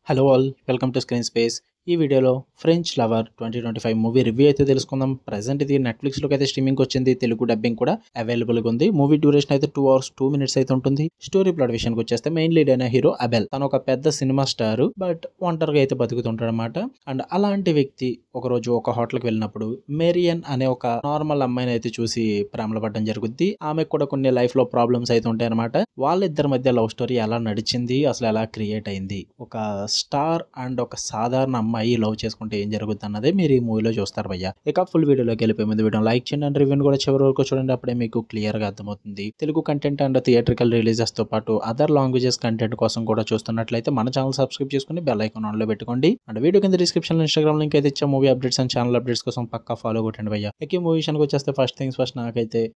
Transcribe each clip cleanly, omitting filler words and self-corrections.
Hello all welcome to screen space. ఈ వీడియోలో French lover 2025 movie review అయితే తెలుసుకుందాం. ప్రెజెంట్ ఇది నెట్ఫ్లిక్స్లోకి అయితే స్ట్రీమింగ్ వచ్చింది. తెలుగు డబ్బింగ్ కూడా అవైలబుల్గా ఉంది. మూవీ డ్యూరేషన్ అయితే 2 hours 2 minutes అయితే ఉంటుంది. స్టోరీ ప్లాట్ విషయానికి వచ్చేస్తే మెయిన్ లీడ్ అయిన హీరో అబెల్. తను ఒక పెద్ద సినిమా స్టార్, బట్ ఒంటరిగా అయితే బతుకుతుంటాడు అనమాట. అండ్ అలాంటి వ్యక్తి ఒకరోజు ఒక హోటల్కి వెళ్ళినప్పుడు మేరియన్ అనే ఒక నార్మల్ అమ్మాయిని అయితే చూసి ప్రేమలో పడడం జరుగుద్ది. ఆమెకు కూడా కొన్ని లైఫ్ లో ప్రాబ్లమ్స్ అయితే ఉంటాయి అనమాట. వాళ్ళిద్దరి మధ్య లవ్ స్టోరీ ఎలా నడిచింది, అసలు ఎలా క్రియేట్ అయింది, ఒక స్టార్ అండ్ ఒక సాధారణ అమ్మాయి లవ్ చేసుకుంటే ఏం జరుగుతుంది అన్నదే మీరు ఈ మూవీలో చూస్తారు భయ్య. ఇక ఫుల్ వీడియోలోకి వెళ్ళిపోయే ముందు వీడియో లైక్ చేయండి అండ్ రివ్యూని కూడా చివరి వరకు చూడండి. అప్పుడే మీకు క్లియర్ గా అర్థమవుతుంది. Telugu content and theatrical releases తో పాటు అదర్ లాంగ్వేజెస్ కంటెంట్ కోసం కూడా చూస్తున్నట్లయితే మన ఛానల్ సబ్స్క్రైబ్ చేసుకుని బెల్ ఐకాన్ ఆన్ లో పెట్టుకోండి. అండ్ వీడియో కింద డిస్క్రిప్షన్ లో ఇన్స్టాగ్రామ్ లింక్ అయితే ఇచ్చా. Movie updates and channel updates కోసం పక్కా ఫాలో కొట్టండి భయ్య. ఇక మూవీ విషయానికి వచ్చేస్తే ఫస్ట్ థింగ్స్ ఫస్ట్,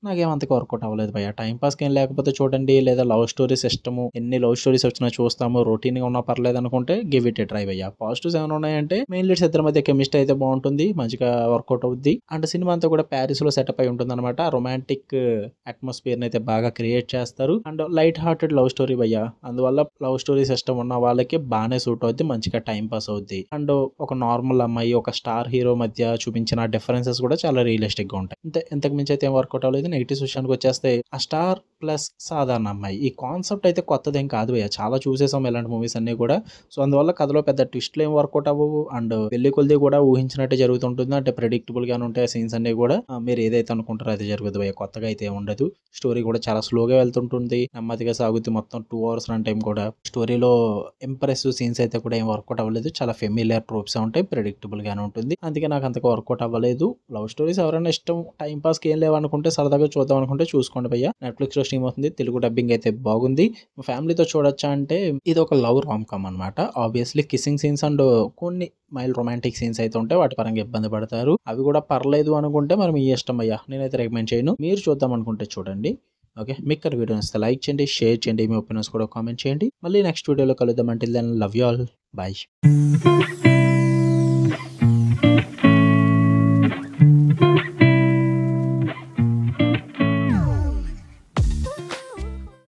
నాకేమంతగా వర్కౌట్ అవ్వలేదు భయ్య. టైం పాస్ ఏం లేకపోతే చూడండి, లేదా లవ్ స్టోరీస్ ఇష్టము, ఎన్ని లవ్ స్టోరీస్ వచ్చినా చూస్తాము, రొటీన్ గా ఉన్నా పర్లేదు అనుకుంటే గివ్ ఇట్ ఏ ట్రై భయ్య. పాజిటివ్స్ ఏమైనా ఉన్నాయంటే మెయిన్ లీడ్స్ ఇద్దరి మధ్య కెమిస్ట్రీ అయితే బాగుంటుంది, మంచిగా వర్కౌట్ అవుద్ది. అండ్ సినిమా అంతా కూడా ప్యారిస్ లో సెటప్ అయి ఉంటుంది అనమాట. రొమాంటిక్ అట్మాస్ఫియర్ అయితే బాగా క్రియేట్ చేస్తారు. And light hearted love story భయ్య. అందువల్ల లవ్ స్టోరీ సిస్టమ్ ఉన్న వాళ్ళకి బాగానే సూట్ అవుద్ది, మంచిగా టైం పాస్ అవుద్ది. అండ్ ఒక నార్మల్ అమ్మాయి ఒక స్టార్ హీరో మధ్య చూపించిన డిఫరెన్సెస్ కూడా చాలా రియలిస్టిక్ గా ఉంటాయి. ఇంతకు మించి అయితే ఏం వర్కౌట్ అవ్వలేదు. నెగిటివ్స్ విషయానికి వచ్చేస్తే ఆ స్టార్ ప్లస్ సాధారణ అమ్మాయి ఈ కాన్సెప్ట్ అయితే కొత్తదేం కాదు భయ్య. చాలా చూసేసాం ఇలాంటి మూవీస్ అన్ని కూడా. సో అందువల్ల కథలో పెద్ద ట్విస్ట్లు ఏం వర్కౌట్ అవ్వవు. అండ్ పెళ్లి కొలిది కూడా ఊహించినట్టే జరుగుతుంటుంది. అంటే ప్రెడిక్టబుల్ గానే ఉంటాయి సీన్స్ అన్ని కూడా. మీరు ఏదైతే అనుకుంటారో అది జరుగుతుంది భయ్య. కొత్తగా అయితే ఏం ఉండదు. స్టోరీ కూడా చాలా స్లోగా వెళ్తుంటుంది, నెమ్మదిగా సాగుతుంది. మొత్తం 2 hours రన్ టైం కూడా. స్టోరీలో ఇంప్రెసివ్ సీన్స్ అయితే కూడా ఏం వర్కౌట్ అవ్వలేదు. చాలా ఫెమిలియర్ ట్రోప్స్ ఉంటాయి, ప్రెడిక్టబుల్ గానే ఉంటుంది. అందుకే నాకు అంతగా వర్కౌట్ అవ్వలేదు. లవ్ స్టోరీస్ ఎవరైనా ఇష్టం, టైం పాస్ కి ఏం లేవనుకుంటే, సరదాగా చూద్దాం అనుకుంటే చూసుకోండి భయ్య. నెట్ఫ్లిక్స్ లో స్ట్రీమ్ అవుతుంది. తెలుగు డబ్బింగ్ అయితే బాగుంది. ఫ్యామిలీతో చూడొచ్చా అంటే ఇది ఒక లవ్ రామ్ కామ్ అనమాట. ఆబ్వియస్లీ కిస్సింగ్ సీన్స్ అండ్ కొన్ని మైల్ రొమాంటిక్ సీన్స్ అయితే ఉంటాయి. వాటి పరంగా ఇబ్బంది పడతారు. అవి కూడా పర్లేదు అనుకుంటే మరి మీ ఇష్టం అయ్యా. నేనైతే రికమెండ్ చేయను. మీరు చూద్దాం అనుకుంటే చూడండి. ఓకే, మీకు వీడియో నచ్చితే లైక్ చేయండి, షేర్ చేయండి, మీ ఒపీనియన్స్ కూడా కామెంట్ చేయండి. మళ్ళీ నెక్స్ట్ వీడియోలో కలుద్దాం. Until then love you all, bye.